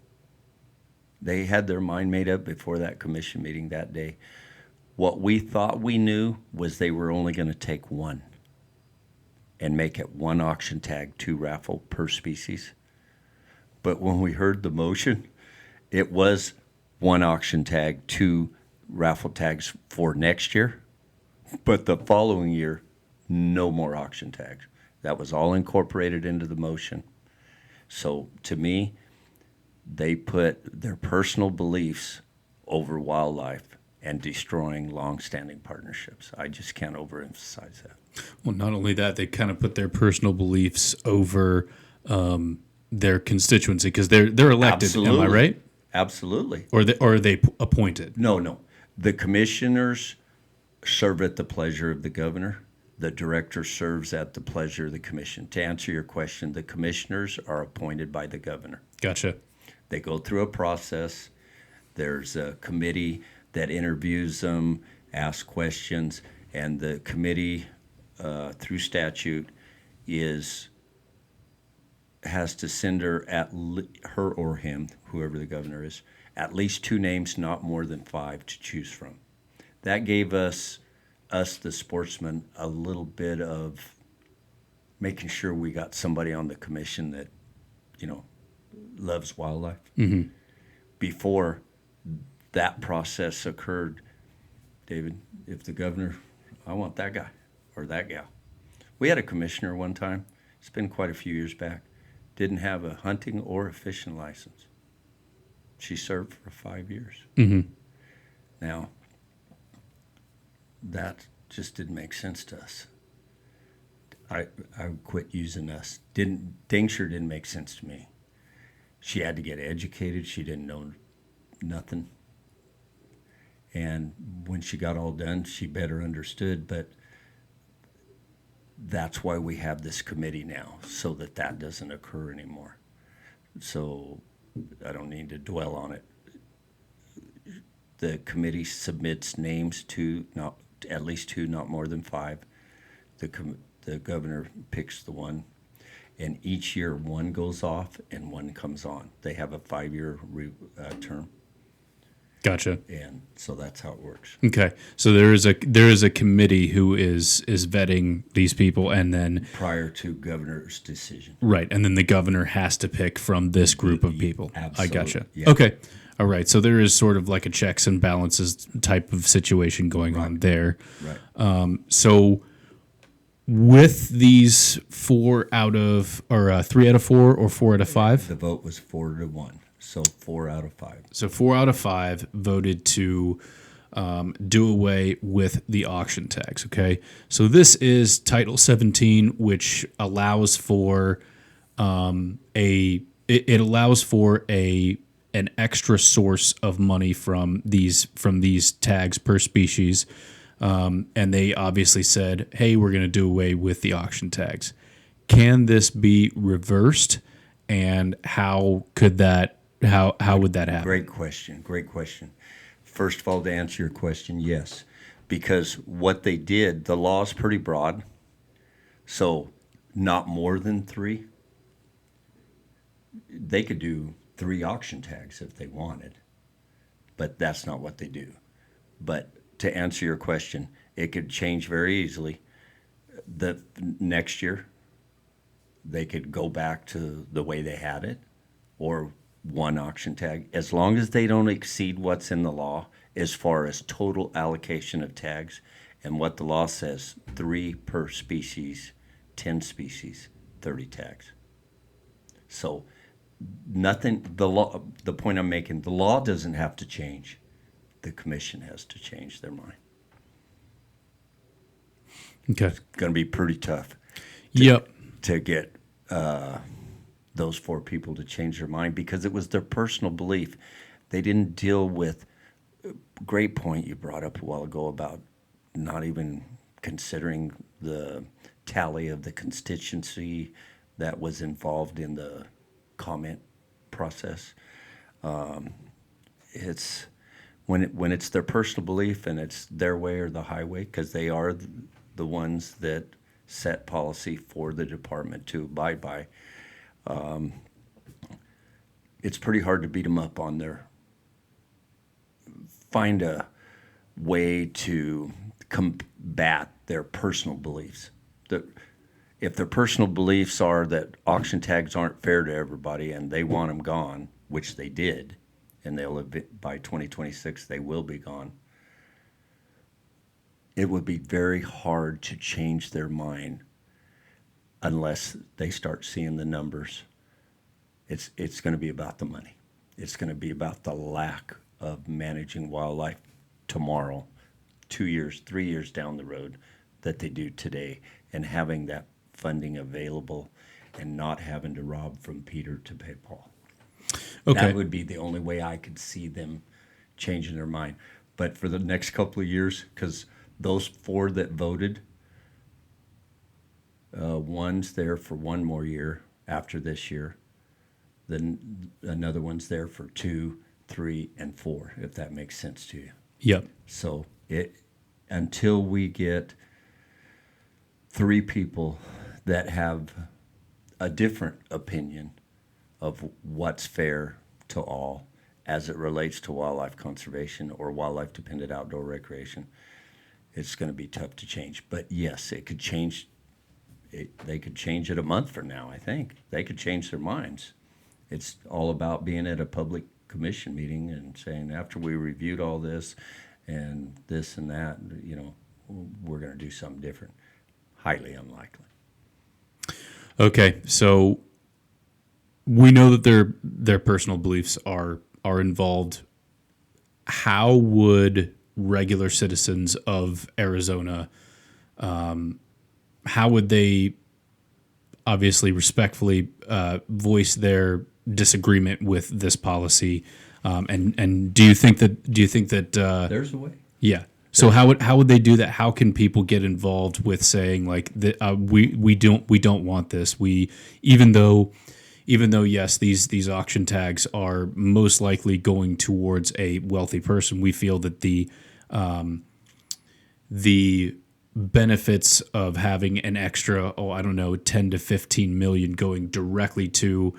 They had their mind made up before that commission meeting that day. What we thought we knew was they were only going to take 1 and make it 1 auction tag, 2 raffle per species. But when we heard the motion, it was 1 auction tag, 2 raffle tags for next year. But the following year, no more auction tags. That was all incorporated into the motion. So to me, they put their personal beliefs over wildlife and destroying long-standing partnerships. I just can't overemphasize that. Well, not only that, they kind of put their personal beliefs over their constituency because they're elected. Absolutely. Am I right? Absolutely. Or are they appointed? No. The commissioners serve at the pleasure of the governor. The director serves at the pleasure of the commission. To answer your question, the commissioners are appointed by the governor. Gotcha. They go through a process. There's a committee that interviews them, asks questions, and the committee, through statute, has to send her her or him, whoever the governor is, at least 2 names, not more than 5 to choose from. That gave us the sportsmen, a little bit of making sure we got somebody on the commission that, loves wildlife. Mm-hmm. Before that process occurred, David, if the governor, I want that guy or that gal. We had a commissioner one time, it's been quite a few years back, didn't have a hunting or a fishing license. She served for 5 years. Mm-hmm. Now, that just didn't make sense to us. I quit using us. Dang sure didn't make sense to me. She had to get educated. She didn't know nothing. And when she got all done, she better understood. But that's why we have this committee now, so that doesn't occur anymore. So I don't need to dwell on it. The committee submits names to at least 2, not more than 5. The governor picks the one, and each year one goes off and one comes on. They have a 5-year term. Gotcha. And so that's how it works. Okay, so there is a committee who is vetting these people, and then prior to governor's decision. Right, and then the governor has to pick from this group of people. Absolutely. I gotcha. Yeah. Okay, all right. So there is sort of like a checks and balances type of situation going on there. Right. So with these 4 out of, or 3 out of 4 or 4 out of 5? The vote was 4-1, so 4 out of 5. So 4 out of 5 voted to do away with the auction tags. Okay, so this is Title 17, which allows for it allows for an extra source of money from these tags per species, and they obviously said, "Hey, we're going to do away with the auction tags." Can this be reversed, and how could that? How would that happen? Great question. First of all, to answer your question, yes. Because what they did, the law is pretty broad. So not more than 3. They could do 3 auction tags if they wanted. But that's not what they do. But to answer your question, it could change very easily. The next year, they could go back to the way they had it, or 1 auction tag, as long as they don't exceed what's in the law as far as total allocation of tags. And what the law says, 3 per species, 10 species, 30 tags. So nothing, the point I'm making, the law doesn't have to change. The commission has to change their mind. Okay. It's going to be pretty tough to get those 4 people to change their mind, because it was their personal belief. They didn't deal with, great point you brought up a while ago about not even considering the tally of the constituency that was involved in the comment process. It's when it's their personal belief and it's their way or the highway, because they are the ones that set policy for the department to abide by. It's pretty hard to beat them up on find a way to combat their personal beliefs. If their personal beliefs are that auction tags aren't fair to everybody and they want them gone, which they did, and by 2026 they will be gone, it would be very hard to change their mind unless they start seeing the numbers. It's going to be about the money. It's going to be about the lack of managing wildlife tomorrow, 2 years, 3 years down the road, that they do today, and having that funding available and not having to rob from Peter to pay Paul. Okay. That would be the only way I could see them changing their mind. But for the next couple of years, because those 4 that voted, one's there for 1 more year after this year. Then another one's there for 2, 3, and 4, if that makes sense to you. Yep. So until we get 3 people that have a different opinion of what's fair to all as it relates to wildlife conservation or wildlife dependent outdoor recreation, it's going to be tough to change. But yes, it could change. They could change it a month from now, I think. They could change their minds. It's all about being at a public commission meeting and saying, after we reviewed all this and this and that, we're going to do something different. Highly unlikely. Okay, so we know that their personal beliefs are involved. How would regular citizens of Arizona, how would they obviously respectfully voice their disagreement with this policy? And do you think that There's a way. yeah? So how would they do that? How can people get involved with saying like we don't want this? Even though yes, these auction tags are most likely going towards a wealthy person, we feel that the benefits of having an extra 10 to 15 million going directly to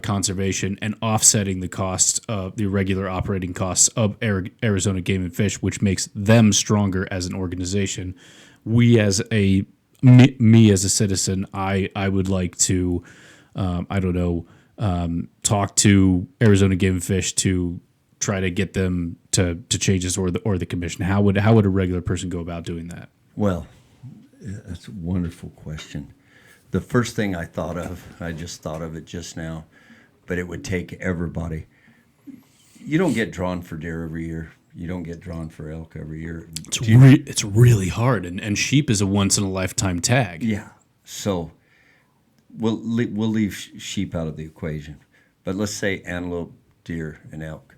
conservation and offsetting the costs of the regular operating costs of Arizona Game and Fish, which makes them stronger as an organization. Me as a citizen, I would like to talk to Arizona Game and Fish to try to get them to change this, or the commission. How would a regular person go about doing that? Well, that's a wonderful question. The first thing I just thought of it just now, but it would take everybody. You don't get drawn for deer every year. You don't get drawn for elk every year. It's really hard, and sheep is a once-in-a-lifetime tag. Yeah. So we'll leave sheep out of the equation. But let's say antelope, deer, and elk.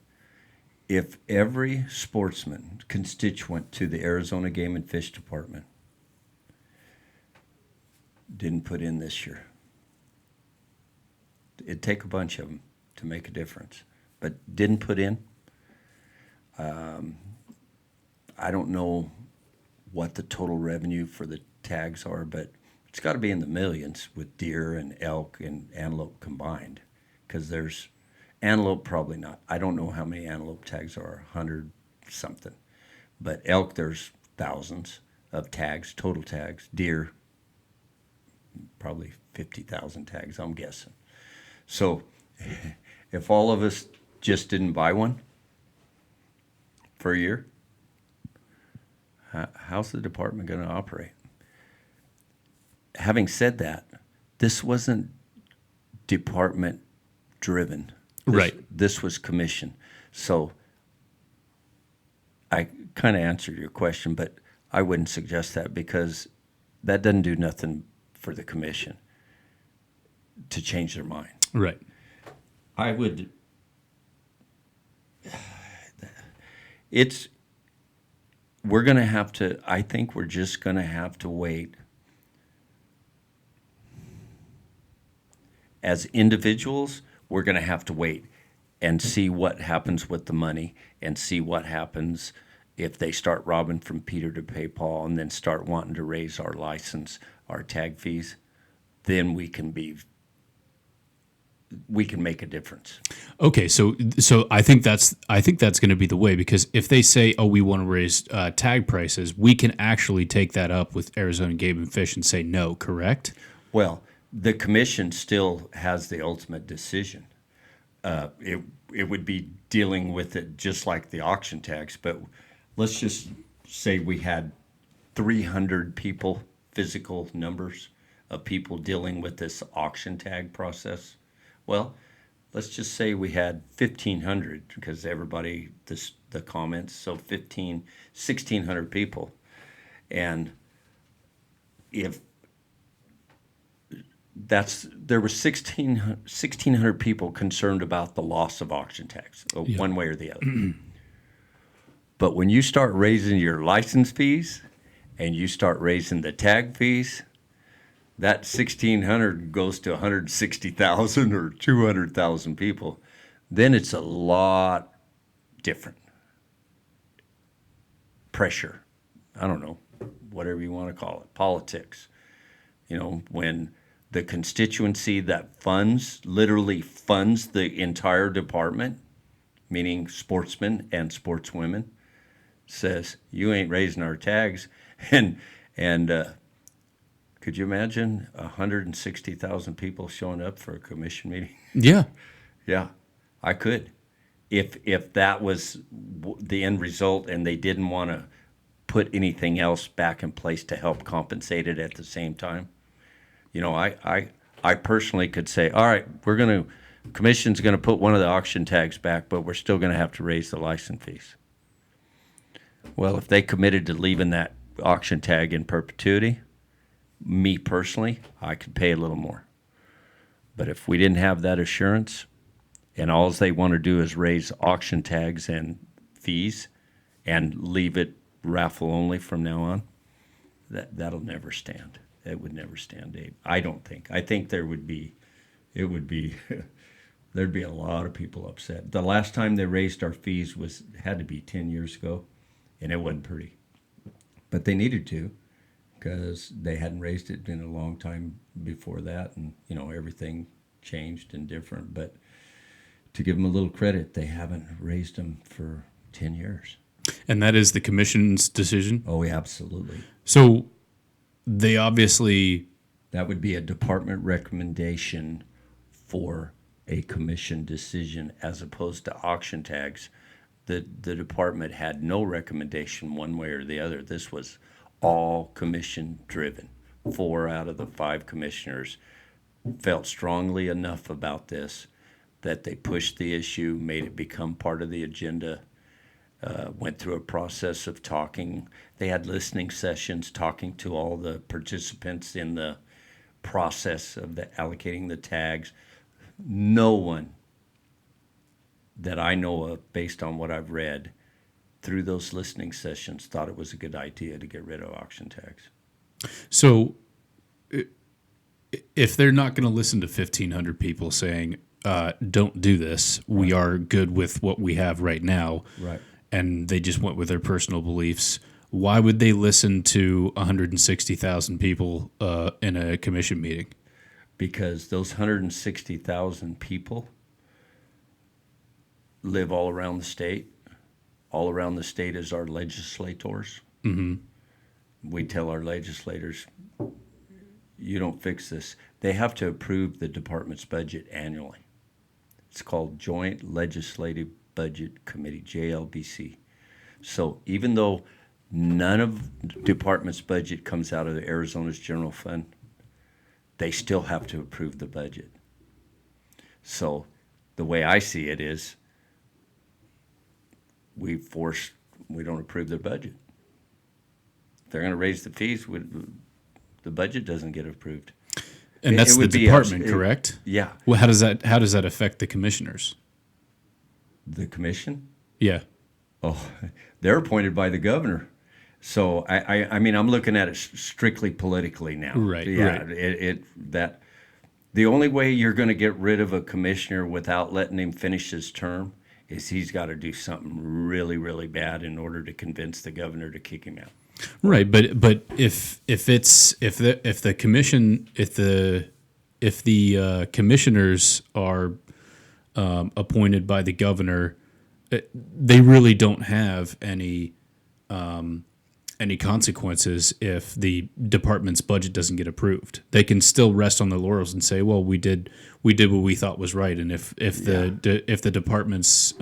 If every sportsman, constituent to the Arizona Game and Fish Department didn't put in this year, it'd take a bunch of them to make a difference, but didn't put in. I don't know what the total revenue for the tags are, but it's got to be in the millions with deer and elk and antelope combined, because there's antelope, probably not. I don't know how many antelope tags are, 100 something. But elk, there's thousands of tags, total tags. Deer, probably 50,000 tags, I'm guessing. So if all of us just didn't buy one for a year, how's the department going to operate? Having said that, this wasn't department driven. Right. This was commission. So I kind of answered your question, but I wouldn't suggest that, because that doesn't do nothing for the commission to change their mind. Right. I would. We're going to have to, I think we're just going to have to wait as individuals. We're going to have to wait and see what happens with the money, and see what happens if they start robbing from Peter to pay Paul, and then start wanting to raise our license, our tag fees. Then we can make a difference. Okay, so I think that's going to be the way, because if they say, "Oh, we want to raise tag prices," we can actually take that up with Arizona Game and Fish and say no. Correct? Well, the commission still has the ultimate decision. It would be dealing with it just like the auction tax, but let's just say we had 300 people, physical numbers of people dealing with this auction tag process. Well, let's just say we had 1,500, because everybody, the comments, so 1,600 people. And if there were 1,600 people concerned about the loss of auction tax, one way or the other. But when you start raising your license fees and you start raising the tag fees, that 1,600 goes to 160,000 or 200,000 people. Then it's a lot different. pressure. I don't know, whatever you want to call it, politics. When the constituency that literally funds the entire department, meaning sportsmen and sportswomen, says, you ain't raising our tags. And could you imagine 160,000 people showing up for a commission meeting? Yeah. Yeah, I could. If that was the end result and they didn't want to put anything else back in place to help compensate it at the same time. I personally could say, all right, commission's going to put one of the auction tags back, but we're still going to have to raise the license fees. Well, if they committed to leaving that auction tag in perpetuity, me personally, I could pay a little more. But if we didn't have that assurance, and all they want to do is raise auction tags and fees and leave it raffle only from now on, that'll never stand. It would never stand, Dave. I don't think. I think there'd be a lot of people upset. The last time they raised our fees had to be 10 years ago, and it wasn't pretty. But they needed to, because they hadn't raised it in a long time before that, and everything changed and different. But to give them a little credit, they haven't raised them for 10 years. And that is the commission's decision? Oh, yeah, absolutely. So they obviously... That would be a department recommendation for a commission decision as opposed to auction tags. The department had no recommendation one way or the other. This was all commission driven. 4 out of the 5 commissioners felt strongly enough about this that they pushed the issue, made it become part of the agenda, went through a process of talking. They had listening sessions talking to all the participants in the process of allocating the tags. No one that I know of, based on what I've read, through those listening sessions, thought it was a good idea to get rid of auction tags. So if they're not going to listen to 1,500 people saying, don't do this, we are good with what we have right now, right, and they just went with their personal beliefs, why would they listen to 160,000 people in a commission meeting? Because those 160,000 people live all around the state. All around the state is our legislators. Mm-hmm. We tell our legislators, you don't fix this. They have to approve the department's budget annually. It's called Joint Legislative Budget Committee, JLBC. So even though none of the department's budget comes out of the Arizona's general fund, they still have to approve the budget. So the way I see it is we don't approve their budget. If they're going to raise the fees, the budget doesn't get approved. And that's the department, correct? Yeah. Well, how does that affect the commissioners? The commission? Yeah. Oh, they're appointed by the governor. So I mean, I'm looking at it strictly politically now. Right. Yeah. Right. The only way you're going to get rid of a commissioner without letting him finish his term is he's got to do something really, really bad in order to convince the governor to kick him out. Right, but if the commissioners are appointed by the governor, they really don't have any consequences if the department's budget doesn't get approved. They can still rest on their laurels and say, "Well, we did what we thought was right." And if the department's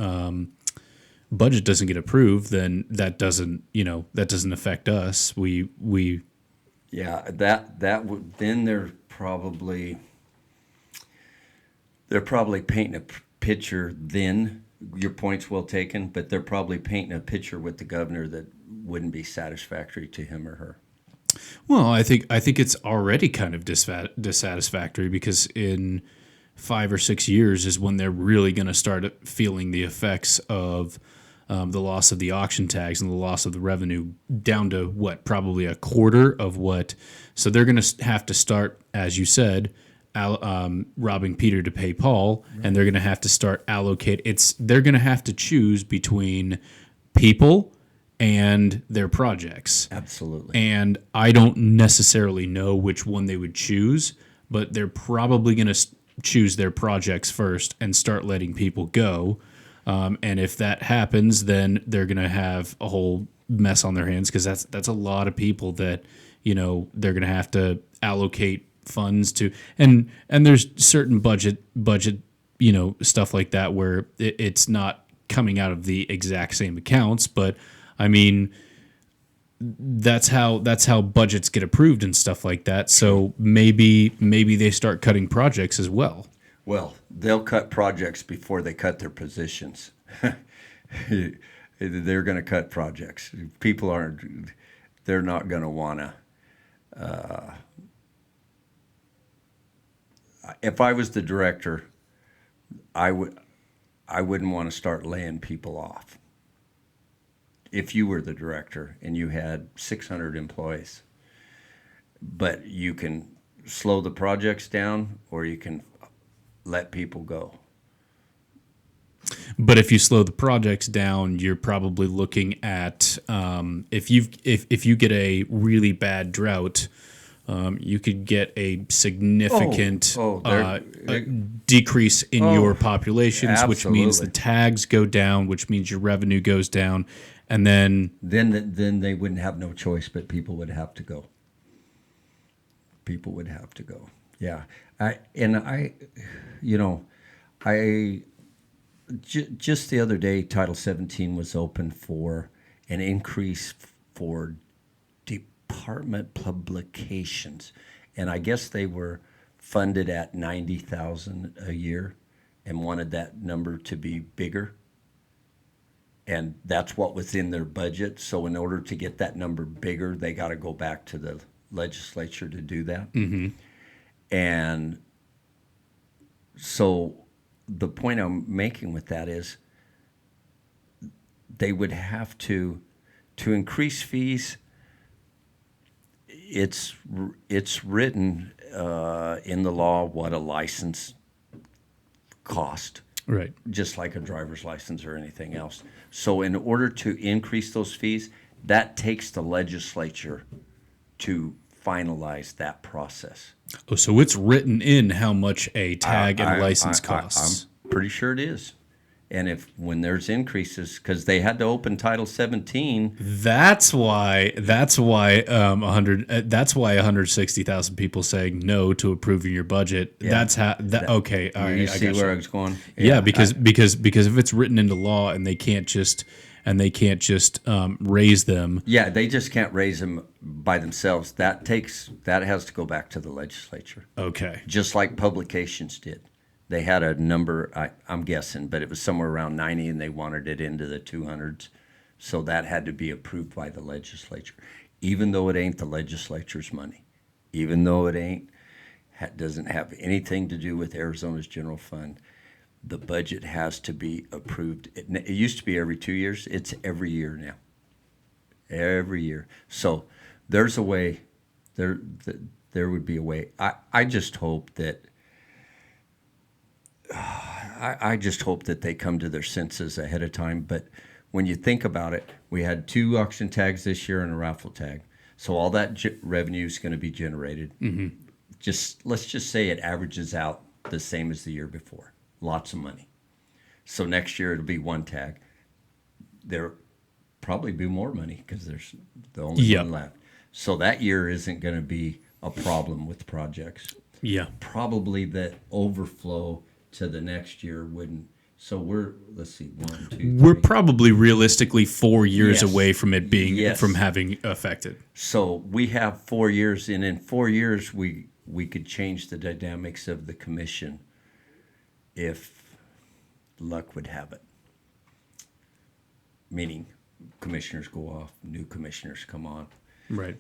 budget doesn't get approved, then that doesn't affect us. That would then they're probably painting a picture. Then your point's well taken, but they're probably painting a picture with the governor that wouldn't be satisfactory to him or her. Well, I think it's already kind of dissatisfactory, because in 5 or 6 years is when they're really going to start feeling the effects of the loss of the auction tags and the loss of the revenue, down to probably a quarter of what. So they're going to have to start, as you said, robbing Peter to pay Paul, right. And they're going to have to start allocate. They're going to have to choose between people and their projects. Absolutely. And I don't necessarily know which one they would choose, but they're probably going to choose their projects first and start letting people go. And if that happens, then they're going to have a whole mess on their hands, because that's a lot of people that, you know, they're going to have to allocate funds to. And there's certain budget, you know, stuff like that where it's not coming out of the exact same accounts, but I mean, that's how budgets get approved and stuff like that. So maybe they start cutting projects as well. Well, they'll cut projects before they cut their positions. They're going to cut projects. People aren't. They're not going to want to. If I was the director, I wouldn't want to start laying people off. If you were the director and you had 600 employees, but you can slow the projects down or you can let people go. But if you slow the projects down, you're probably looking at if you get a really bad drought, you could get a significant decrease in your populations, absolutely. Which means the tags go down, which means your revenue goes down, and then they wouldn't have no choice, but people would have to go. People would have to go. Yeah, just the other day, Title 17 was open for an increase for department publications, and I guess they were funded at $90,000 a year, and wanted that number to be bigger, and that's what was in their budget. So in order to get that number bigger, they got to go back to the legislature to do that. Mm-hmm. And so the point I'm making with that is they would have to increase fees. It's written in the law what a license cost, right, just like a driver's license or anything else. So in order to increase those fees, that takes the legislature to finalize that process. Oh, so it's written in how much a tag and license costs. I'm pretty sure it is. And when there's increases, because they had to open Title 17. That's why 160,000 people saying no to approving your budget. Yeah. That's how. Okay, all right. You see where I was going? Yeah, because if it's written into law and they can't just raise them. Yeah, they just can't raise them by themselves. That has to go back to the legislature. Okay. Just like publications did. They had a number, I'm guessing, but it was somewhere around 90, and they wanted it into the 200s. So that had to be approved by the legislature, even though it ain't the legislature's money, even though it doesn't have anything to do with Arizona's general fund. The budget has to be approved. It used to be every 2 years. It's every year now. Every year. So there's a way. There would be a way. I just hope that. I just hope that they come to their senses ahead of time. But when you think about it, we had 2 auction tags this year and a raffle tag. So all that revenue is going to be generated. Mm-hmm. Let's just say it averages out the same as the year before. Lots of money. So next year it'll be 1 tag. There'll probably be more money because there's the only one left. So that year isn't going to be a problem with projects. Yeah. Probably the overflow to the next year wouldn't. So let's see, 1, 2, 3. We're probably realistically 4 years away from it being from having affected. So we have 4 years, and in 4 years we could change the dynamics of the commission if luck would have it. Meaning commissioners go off, new commissioners come on. Right.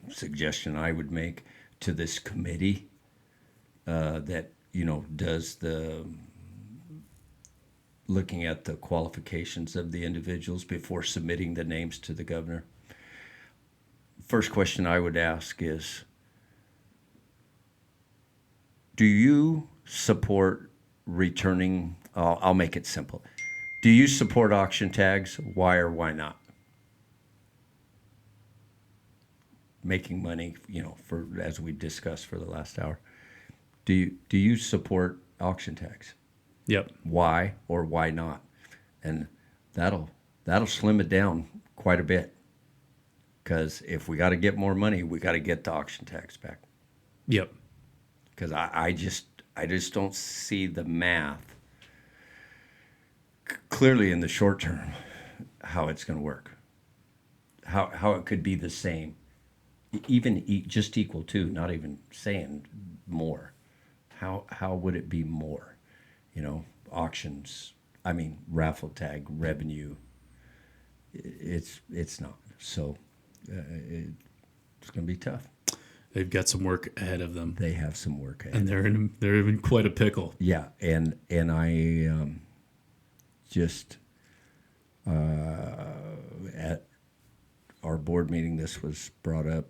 Suggestion I would make to this committee that does the looking at the qualifications of the individuals before submitting the names to the governor. First question I would ask is, do you support returning, I'll make it simple. Do you support auction tags? Why or why not? making money, for as we discussed for the last hour. Do you support auction tax? Yep. Why or why not? And that'll slim it down quite a bit. Because if we got to get more money, we got to get the auction tax back. Yep. Because I just don't see the math clearly in the short term how it's going to work. How it could be the same, even just equal to, not even saying more. How would it be more? Auctions. I mean, raffle tag revenue. It's not. So it's going to be tough. They've got some work ahead of them. They have some work ahead. And they're in quite a pickle. Yeah, and I just at our board meeting, this was brought up.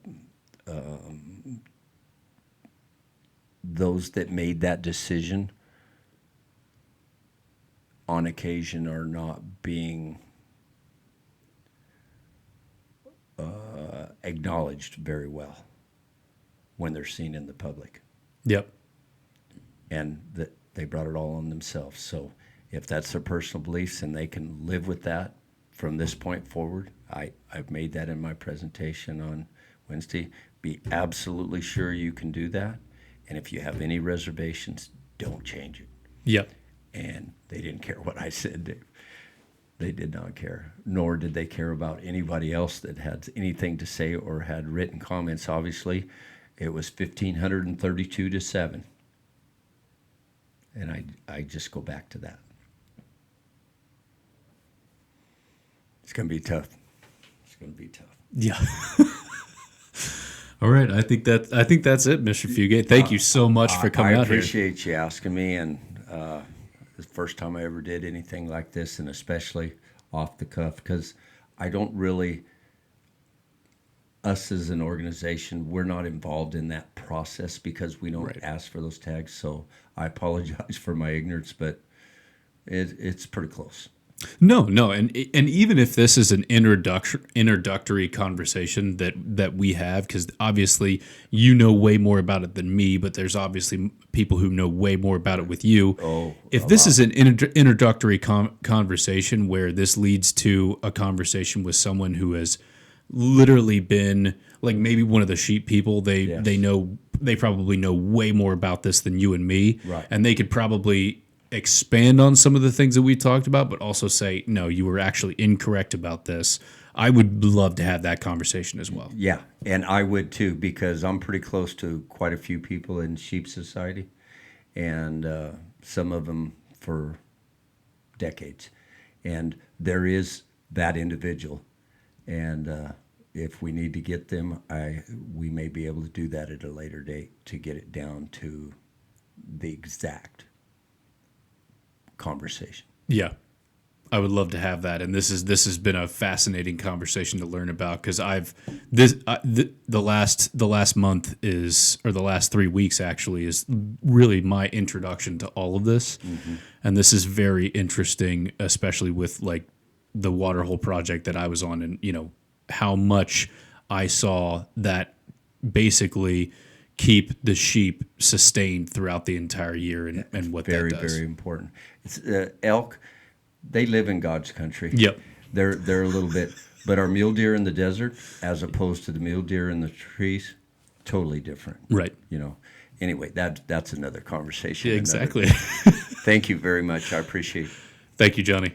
Those that made that decision on occasion are not being acknowledged very well when they're seen in the public. Yep. And that they brought it all on themselves. So if that's their personal beliefs and they can live with that from this point forward, I've made that in my presentation on Wednesday. Be absolutely sure you can do that. And if you have any reservations, don't change it. Yep. And they didn't care what I said. They did not care, nor did they care about anybody else that had anything to say or had written comments. Obviously, it was 1,532 to 7. And I just go back to that. It's going to be tough. It's going to be tough. Yeah. All right. I think that's it, Mr. Fugate. Thank you so much for coming out here. I appreciate you asking me, and the first time I ever did anything like this, and especially off the cuff, because I don't really, us as an organization, we're not involved in that process because we don't ask for those tags. So I apologize for my ignorance, but it's pretty close. No, and even if this is an introductory conversation that we have, because obviously you know way more about it than me, but there's obviously people who know way more about it with you. If this is an introductory conversation where this leads to a conversation with someone who has literally been like maybe one of the sheep people, they probably know way more about this than you and me, and they could probably expand on some of the things that we talked about, but also say, no, you were actually incorrect about this. I would love to have that conversation as well. Yeah, and I would too, because I'm pretty close to quite a few people in Sheep Society, and some of them for decades. And there is that individual, and if we need to get them, we may be able to do that at a later date to get it down to the exact conversation. Yeah, I would love to have that, and this has been a fascinating conversation to learn about, because the last month is, or the last 3 weeks actually, is really my introduction to all of this, and this is very interesting, especially with like the waterhole project that I was on, and how much I saw that basically keep the sheep sustained throughout the entire year, and what that does. Very important. It's elk. They live in God's country. Yep. They're a little bit, but our mule deer in the desert, as opposed to the mule deer in the trees, totally different. Right. Anyway, that's another conversation. Yeah, exactly. Thank you very much. I appreciate it. Thank you, Johnny.